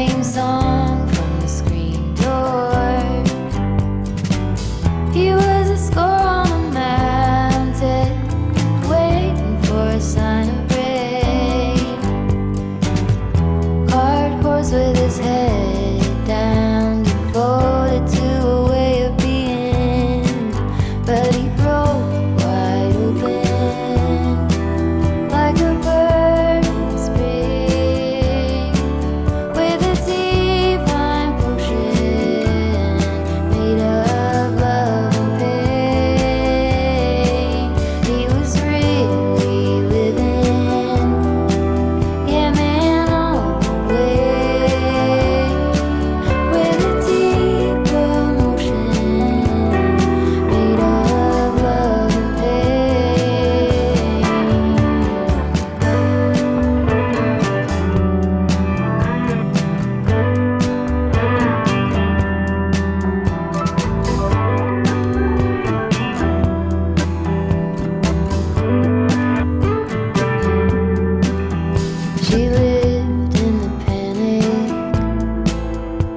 same song from the screen door. He was a score on a mountain, waiting for a sign of rain. Cart horse with his head down, devoted to a way of being, but he broke wide open like a bird in spring, with a divine potion made of love and pain. He was really living, yeah man, all the way, with a deep emotion made of love and pain. She lived in the panic,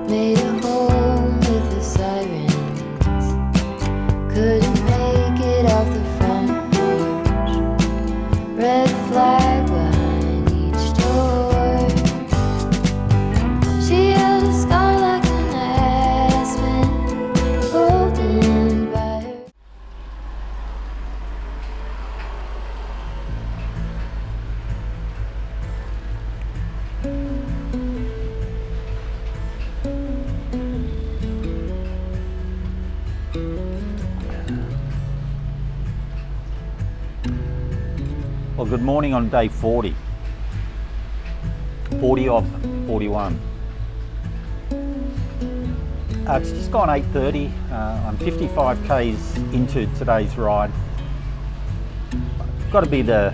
made a home with the sirens, couldn't make it off the front porch, red flag behind each door. She held a scar like an aspen, golden by her. Well, good morning on day 40. 40 of 41. It's just gone 8:30. I'm 55 k's into today's ride. Got to be the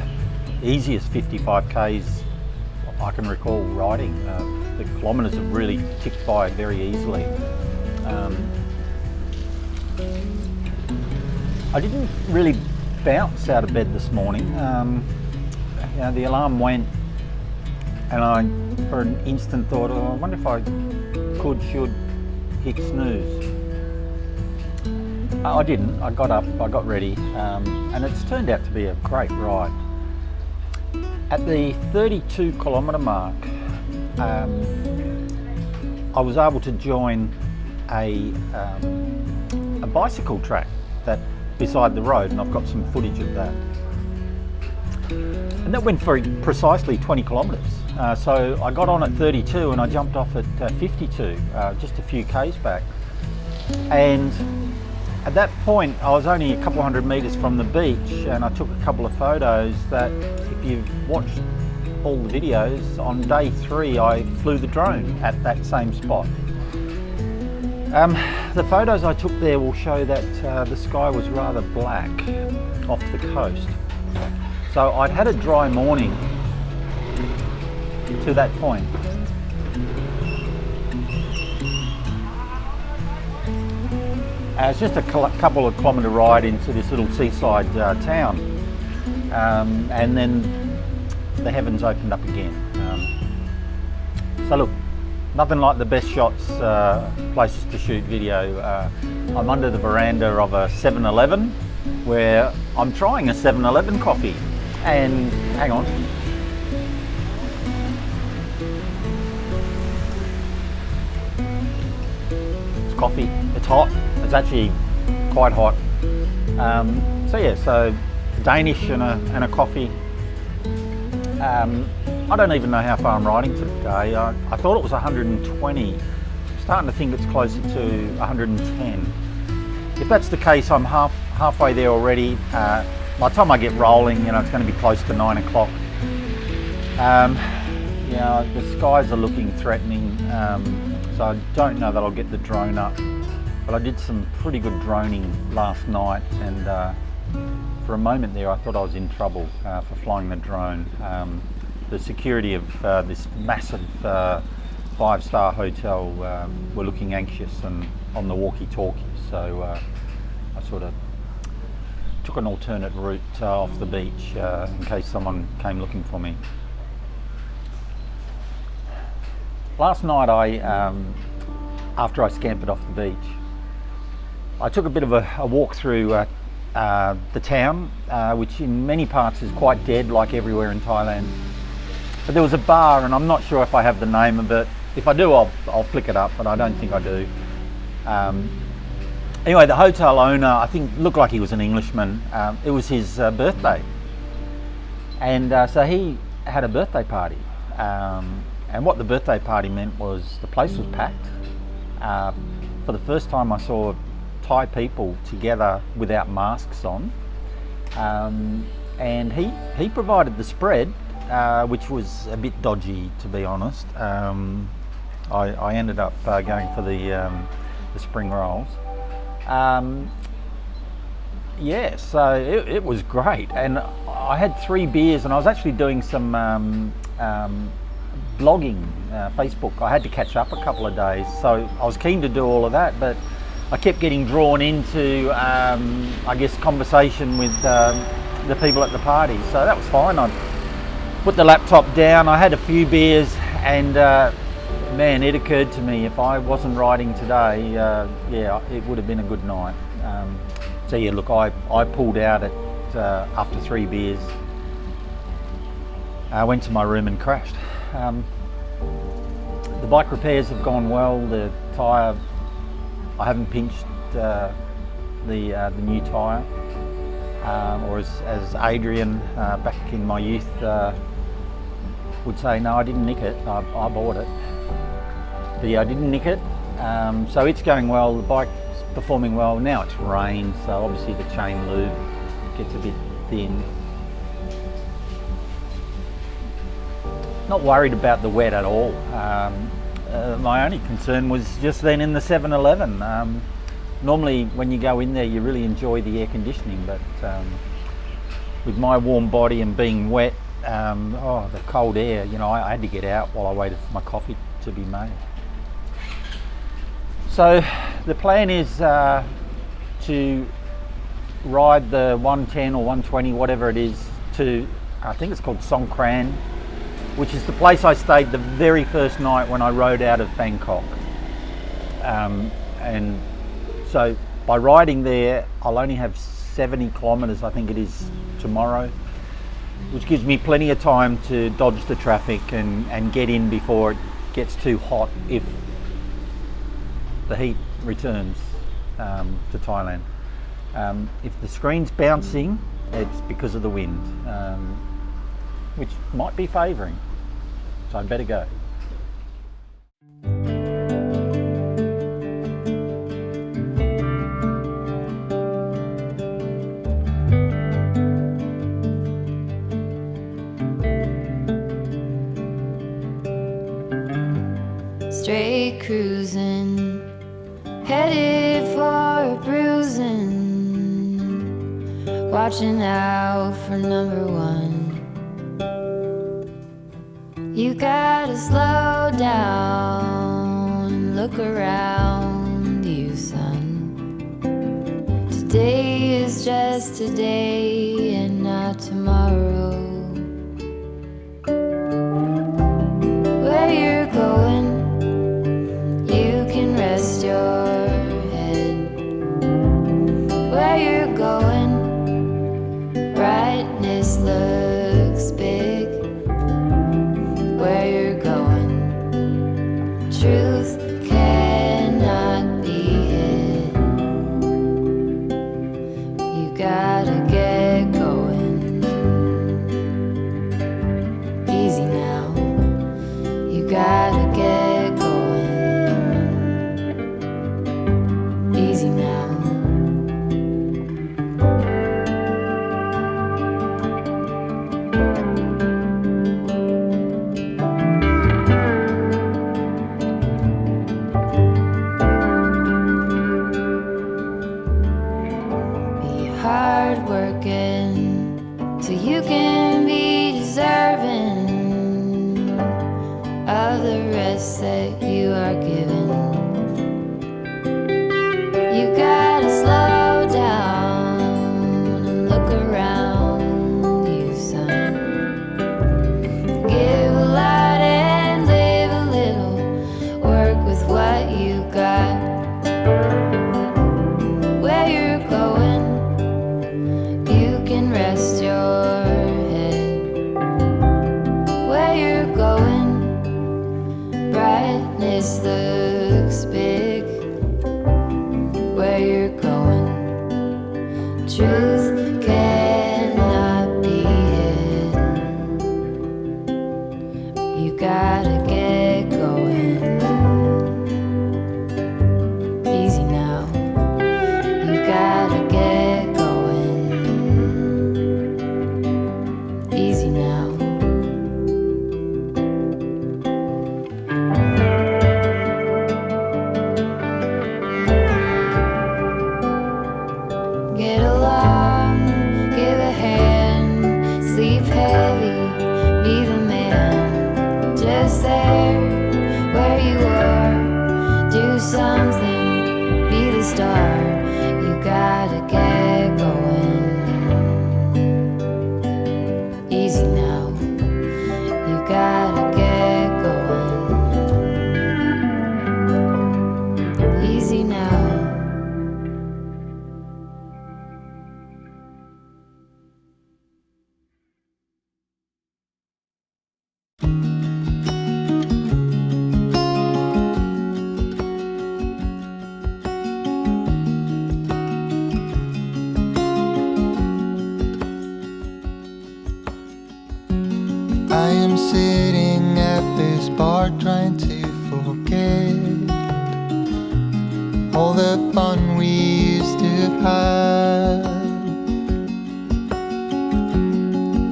easiest 55 k's I can recall riding. The kilometres have really ticked by very easily. I didn't really bounce out of bed this morning. You know, the alarm went and I for an instant thought, oh, I wonder if I should hit snooze. I didn't. I got up, I got ready, and it's turned out to be a great ride. At the 32 kilometre mark, I was able to join a bicycle track that beside the road, and I've got some footage of that. And that went for precisely 20 kilometres. So I got on at 32 and I jumped off at 52, just a few k's back. And at that point, I was only a couple hundred metres from the beach, and I took a couple of photos that, if you've watched all the videos, on day 3 I flew the drone at that same spot. The photos I took there will show that the sky was rather black off the coast. So I'd had a dry morning to that point. It's just a couple of kilometre ride into this little seaside town, and then the heavens opened up again. So look, nothing like the best shots, places to shoot video. I'm under the veranda of a 7-Eleven where I'm trying a 7-Eleven coffee, and hang on. It's coffee, it's hot, it's actually quite hot. So yeah, so Danish and a coffee. I don't even know how far I'm riding today. I thought it was 120. I'm starting to think it's closer to 110. If that's the case, I'm halfway there already. By the time I get rolling, you know, it's going to be close to 9 o'clock. You know, the skies are looking threatening, so I don't know that I'll get the drone up. But I did some pretty good droning last night, and for a moment there I thought I was in trouble for flying the drone. The security of this massive 5-star hotel were looking anxious and on the walkie-talkie, so I sort of took an alternate route off the beach in case someone came looking for me. Last night after I scampered off the beach, I took a bit of a walk through the town, which in many parts is quite dead, like everywhere in Thailand. But there was a bar, and I'm not sure if I have the name of it. If I do, I'll flick it up, but I don't think I do. Anyway, the hotel owner, I think, looked like he was an Englishman. It was his birthday, and so he had a birthday party. And what the birthday party meant was the place was packed. For the first time, I saw Thai people together without masks on, and he provided the spread, which was a bit dodgy, to be honest. I ended up going for the spring rolls. Yeah, so it was great, and I had 3 beers, and I was actually doing some blogging, Facebook. I had to catch up a couple of days, so I was keen to do all of that, but I kept getting drawn into, I guess, conversation with the people at the party, so that was fine. I put the laptop down, I had a few beers, and man, it occurred to me, if I wasn't riding today, yeah, it would have been a good night. So yeah, look, I pulled out after 3 beers. I went to my room and crashed. The bike repairs have gone well. The tyre, I haven't pinched the new tyre, or as Adrian back in my youth would say, no, I didn't nick it, I bought it. But yeah, I didn't nick it, so it's going well. The bike's performing well. Now it's rained, so obviously the chain lube gets a bit thin. Not worried about the wet at all. My only concern was just then in the 7-Eleven. Normally when you go in there you really enjoy the air conditioning, but with my warm body and being wet, the cold air, you know, I had to get out while I waited for my coffee to be made. So the plan is to ride the 110 or 120, whatever it is, to, I think it's called Songkhram, which is the place I stayed the very first night when I rode out of Bangkok. And so by riding there, I'll only have 70 kilometres, I think it is, tomorrow, which gives me plenty of time to dodge the traffic and get in before it gets too hot if the heat returns to Thailand. If the screen's bouncing, it's because of the wind, which might be favouring, so I'd better go. Straight cruising, headed for a bruising, watching out for number 1. You gotta slow down and look around you, son. Today is just today and not tomorrow. Where you're going, you can rest your head. Where you're going, brightness looks big. Where you're going, truth cannot be hid. You gotta get going. Easy now, you gotta get going. Easy now. This looks big. Where you're going, truth cannot be hidden. You gotta get going. Easy now. You gotta get going. Easy now. Get along, give a hand, sleep heavy, be the man. Just there, where you are, do something, be the star. You gotta get going. Easy now, you gotta get going. Easy now. I am sitting at this bar trying to forget all the fun we used to have.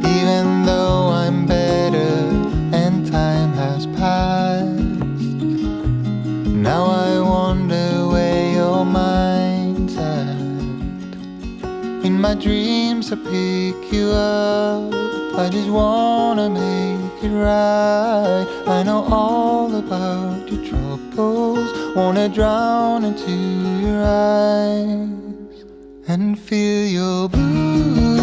Even though I'm better and time has passed, now I wonder where your mind's at. In my dreams I pick you up, I just wanna make it right. I know all about your troubles, wanna drown into your eyes and feel your blue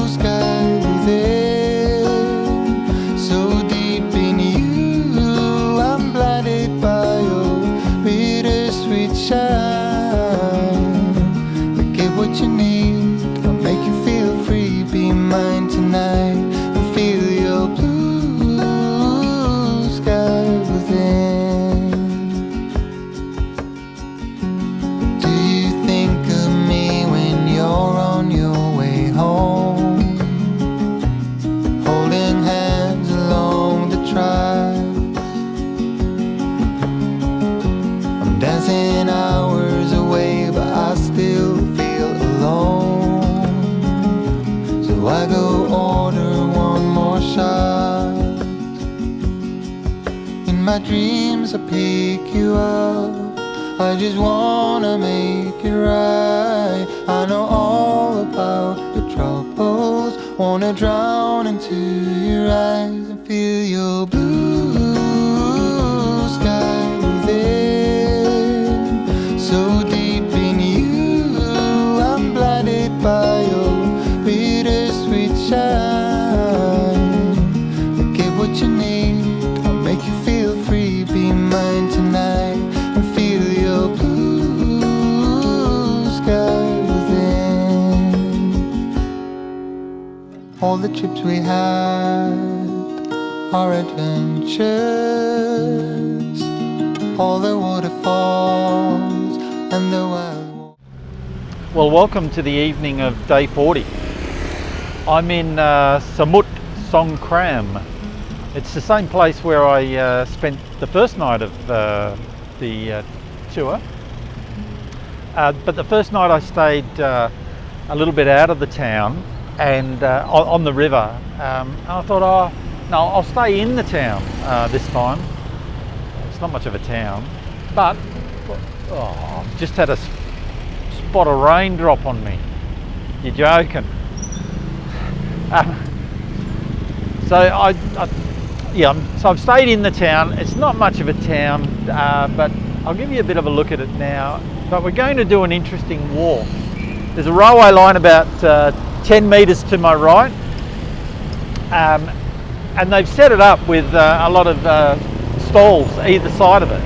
sky within. So deep in you, I'm blinded by your bittersweet shine. Forget what you need, I'll make you feel free. Be mine tonight and feel your blue sky within. Do you think of me when you're on your way home, holding hands along the tracks? I'm dancing hours away, but I still feel alone. So I go order one more shot. In my dreams I pick you up, I just wanna make it right. I know all about your troubles, wanna drown into your eyes and feel your blue sky within. So deep in you, I'm blinded by your bittersweet shine. Forget what you need, I'll make you feel free. Be mine tonight and feel your blue sky within. All the trips we had, our adventures, all the waterfalls and the wild. Well, welcome to the evening of day 40. I'm in Samui Songkhram. It's the same place where I spent the first night of the tour. But the first night I stayed a little bit out of the town and on the river. I thought, oh no, I'll stay in the town this time. It's not much of a town, but I've just had a spot of rain drop on me. You're joking. So I've stayed in the town. It's not much of a town, but I'll give you a bit of a look at it now. But we're going to do an interesting walk. There's a railway line about 10 metres to my right, and they've set it up with a lot of stalls either side of it.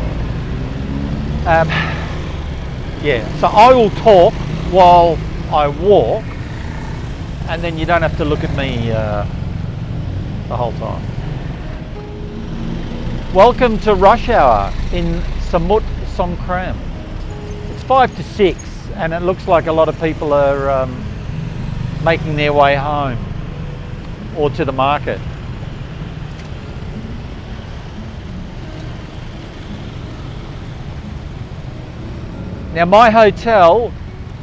So I will talk while I walk, and then you don't have to look at me the whole time. Welcome to rush hour in Samui Songkhram. It's 5 to 6 and it looks like a lot of people are making their way home or to the market. Now my hotel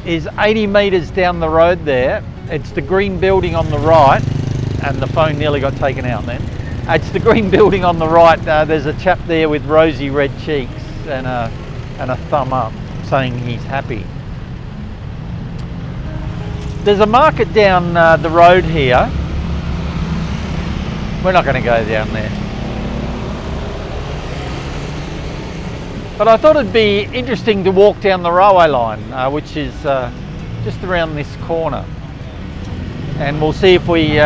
is 80 metres down the road there. It's the green building on the right, and the phone nearly got taken out then. It's the green building on the right. There's a chap there with rosy red cheeks and a thumb up saying he's happy. There's a market down the road here. We're not going to go down there. But I thought it'd be interesting to walk down the railway line, which is just around this corner. And we'll see if we,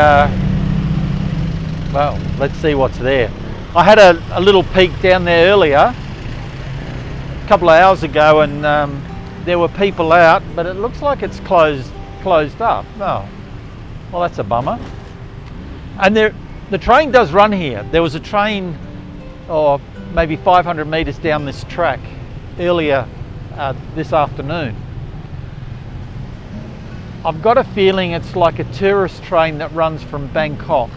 well, let's see what's there. I had a little peek down there earlier, a couple of hours ago, and there were people out, but it looks like it's closed up. Oh, well, that's a bummer. And the train does run here. There was a train, maybe 500 metres down this track earlier this afternoon. I've got a feeling it's like a tourist train that runs from Bangkok,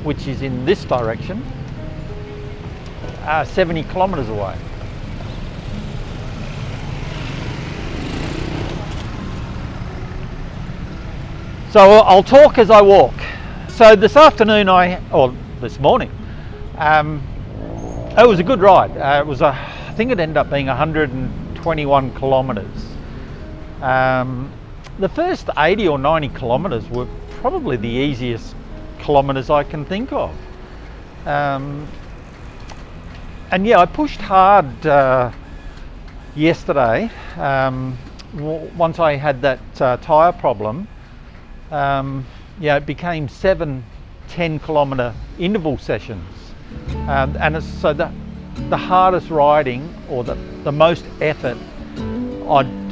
which is in this direction, 70 kilometres away. So I'll talk as I walk. So this afternoon this morning, it was a good ride. I think it ended up being 121 kilometres. The first 80 or 90 kilometres were probably the easiest kilometres I can think of. And yeah, I pushed hard yesterday. Once I had that tyre problem, it became 7 10-kilometre interval sessions. And it's so the hardest riding, or the most effort I'd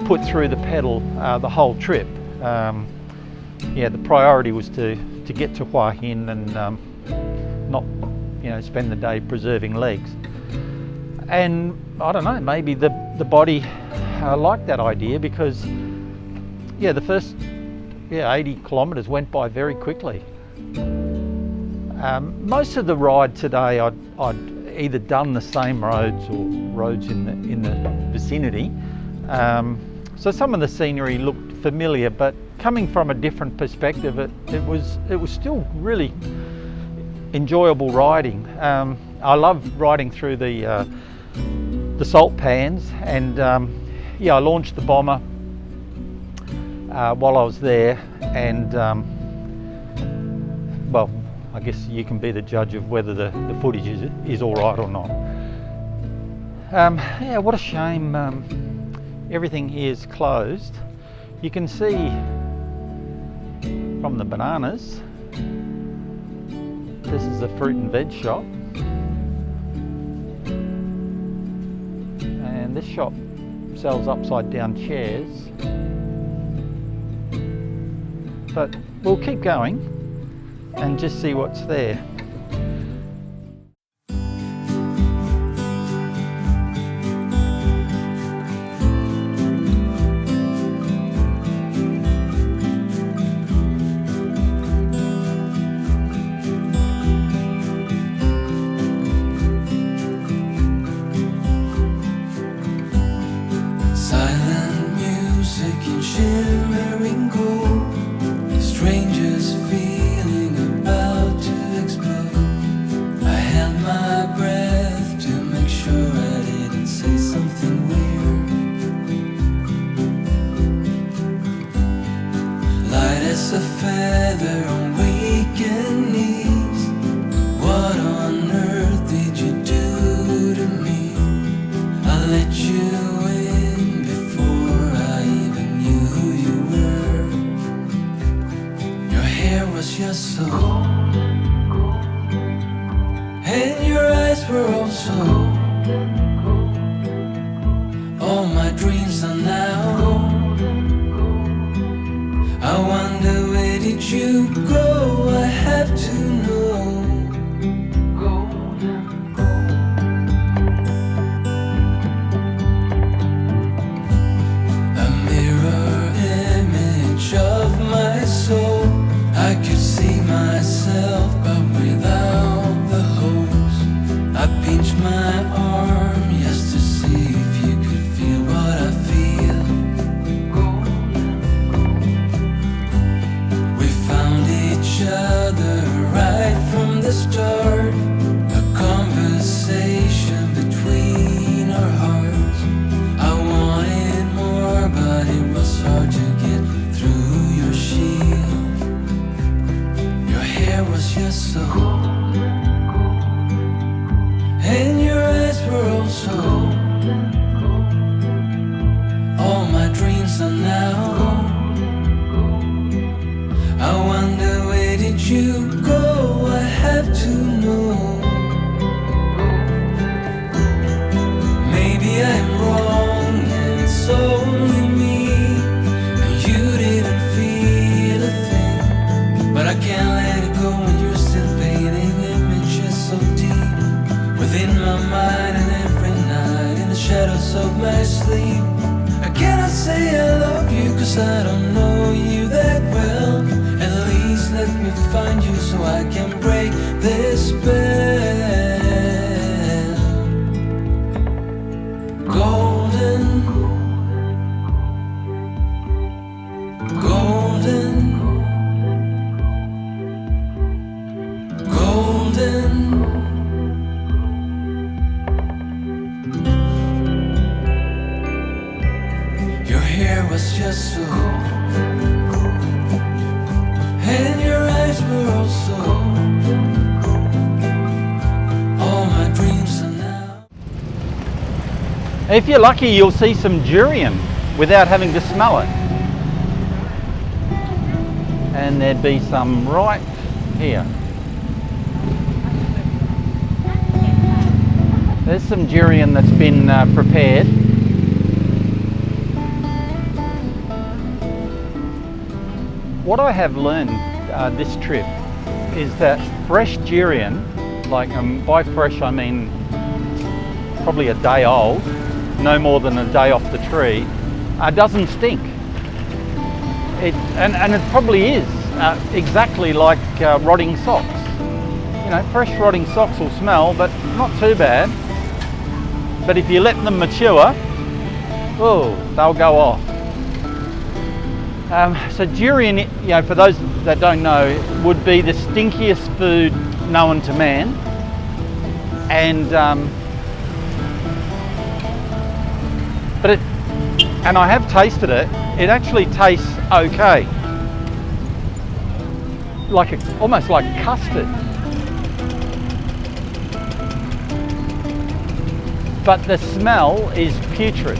put through the pedal the whole trip. The priority was to get to Hua Hin and not spend the day preserving legs. And I don't know, maybe the body liked that idea, because the first 80 kilometres went by very quickly. Most of the ride today I'd either done the same roads or roads in the vicinity. So some of the scenery looked familiar, but coming from a different perspective, it was still really enjoyable riding. I love riding through the salt pans, and I launched the bomber while I was there, and well, I guess you can be the judge of whether the footage is all right or not. What a shame. Everything here is closed. You can see from the bananas, this is a fruit and veg shop, and this shop sells upside down chairs. But we'll keep going and just see what's there. Silent music in shimmering gold, strangers feeling about to explode. I held my breath to make sure I didn't say something weird. Light as a feather on weekend knees. What on earth did you do to me? I let you in before I even knew who you were. Your hair was just so gold, and your eyes were also. All my dreams are now. I wonder, where did you go? I have to know. Golden hours of my sleep. I cannot say I love you, cause I don't know you that well. At least let me find you so I can break this spell. Golden, golden, golden. Your hair was just so, and your eyes were also. All my dreams are now. If you're lucky, you'll see some durian without having to smell it. And there'd be some right here. There's some durian that's been prepared. What I have learned this trip is that fresh durian, like by fresh I mean probably a day old, no more than a day off the tree, doesn't stink. And it probably is exactly like rotting socks. You know, fresh rotting socks will smell, but not too bad. But if you let them mature, oh, they'll go off. So durian, you know, for those that don't know, would be the stinkiest food known to man, and and I have tasted it. It actually tastes okay, like almost like custard. But the smell is putrid.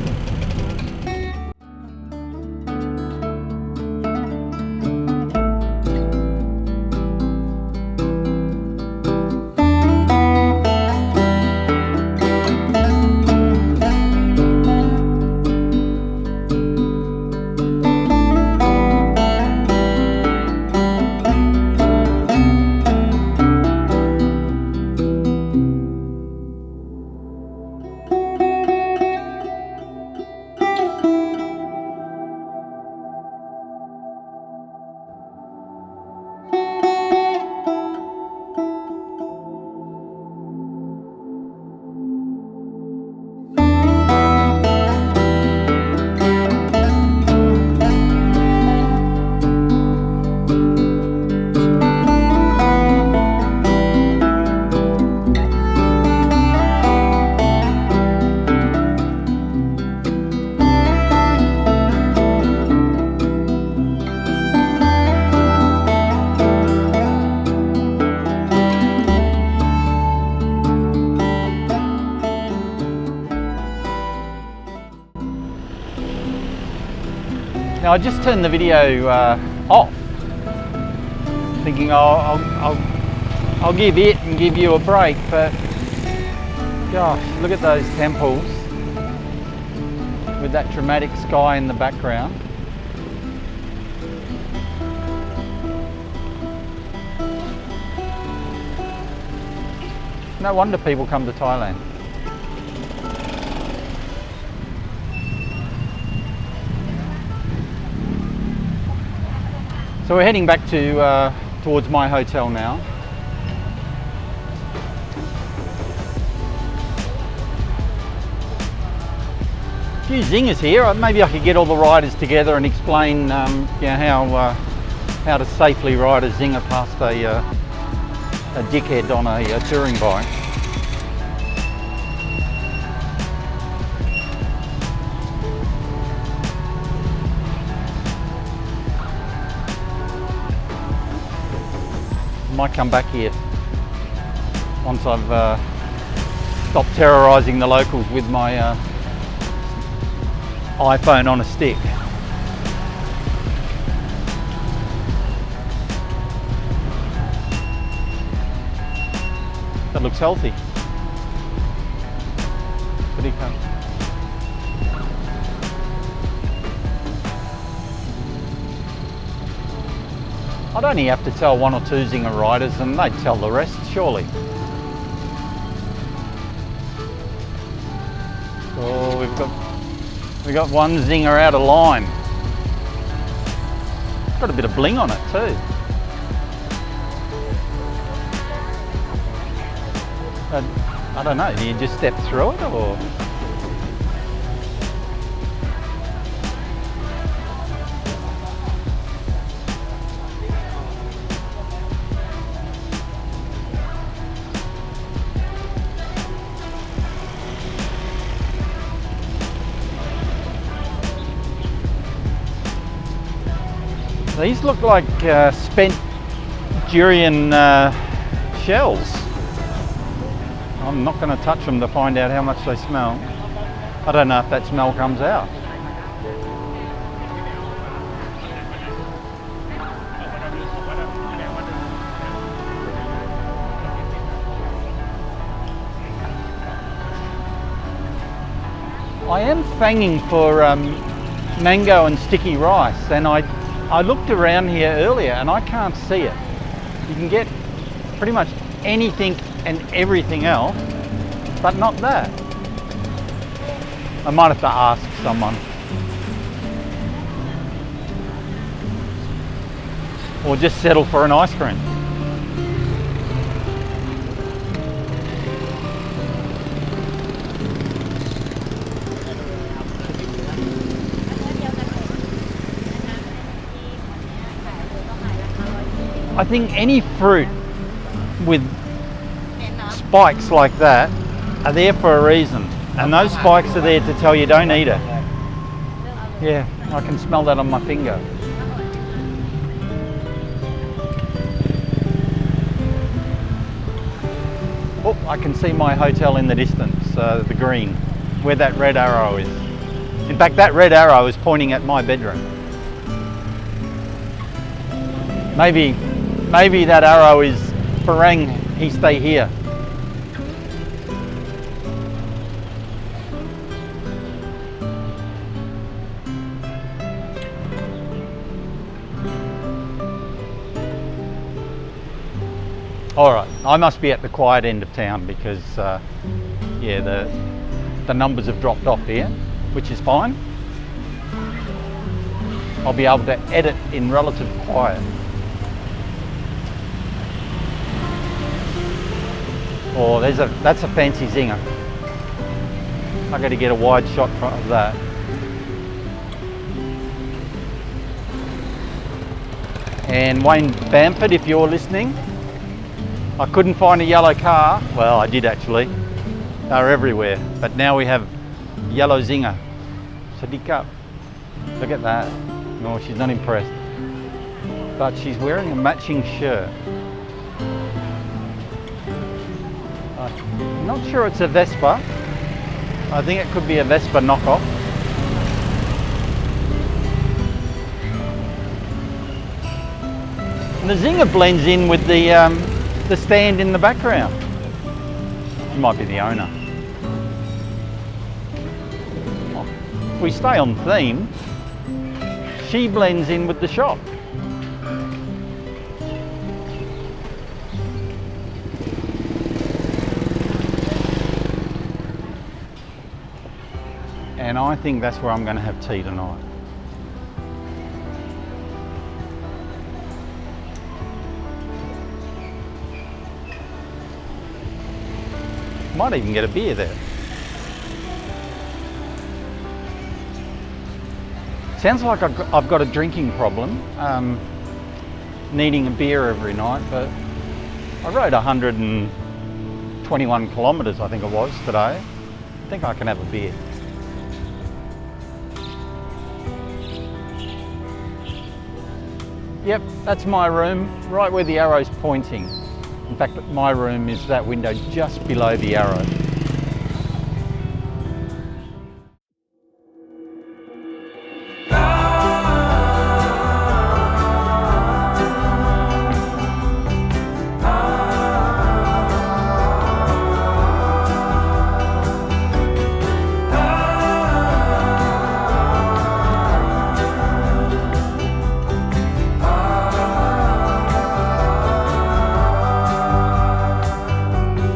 Now I just turned the video off, thinking I'll give it and give you a break, but gosh, look at those temples with that dramatic sky in the background. No wonder people come to Thailand. So we're heading back to towards my hotel now. A few zingers here. Maybe I could get all the riders together and explain you know, how to safely ride a zinger past a dickhead on a touring bike. Might come back here once I've stopped terrorising the locals with my iPhone on a stick. That looks healthy. Pretty cool. I'd only have to tell one or two zinger riders and they'd tell the rest, surely. Oh, we've got one zinger out of line. It's got a bit of bling on it too. I don't know, do you just step through it or? These look like spent durian shells. I'm not going to touch them to find out how much they smell. I don't know if that smell comes out. I am fanging for mango and sticky rice, and I looked around here earlier and I can't see it. You can get pretty much anything and everything else, but not that. I might have to ask someone. Or just settle for an ice cream. I think any fruit with spikes like that are there for a reason, and those spikes are there to tell you don't eat it. Yeah, I can smell that on my finger. Oh, I can see my hotel in the distance, the green, where that red arrow is. In fact, that red arrow is pointing at my bedroom. Maybe that arrow is Farang, he stay here. Alright, I must be at the quiet end of town because yeah, the numbers have dropped off here, which is fine. I'll be able to edit in relative quiet. Oh, that's a fancy zinger. I got to get a wide shot of that. And Wayne Bamford, if you're listening, I couldn't find a yellow car. Well, I did actually. They're everywhere. But now we have yellow zinger. Sadiq up. Look at that. No, she's not impressed. But she's wearing a matching shirt. I'm not sure it's a Vespa. I think it could be a Vespa knockoff. And the zinger blends in with the stand in the background. It might be the owner. Oh, if we stay on theme, she blends in with the shop. And I think that's where I'm going to have tea tonight. Might even get a beer there. Sounds like I've got a drinking problem, needing a beer every night, but I rode 121 kilometres I think it was today. I think I can have a beer. Yep, that's my room, right where the arrow's pointing. In fact, my room is that window just below the arrow.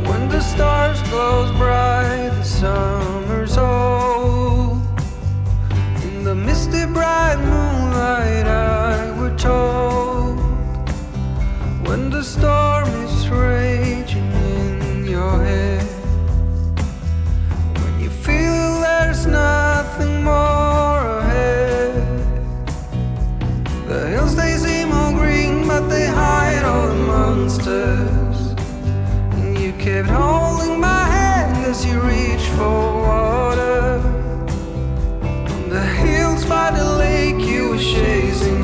When the stars glow for water. The hills by the lake you were chasing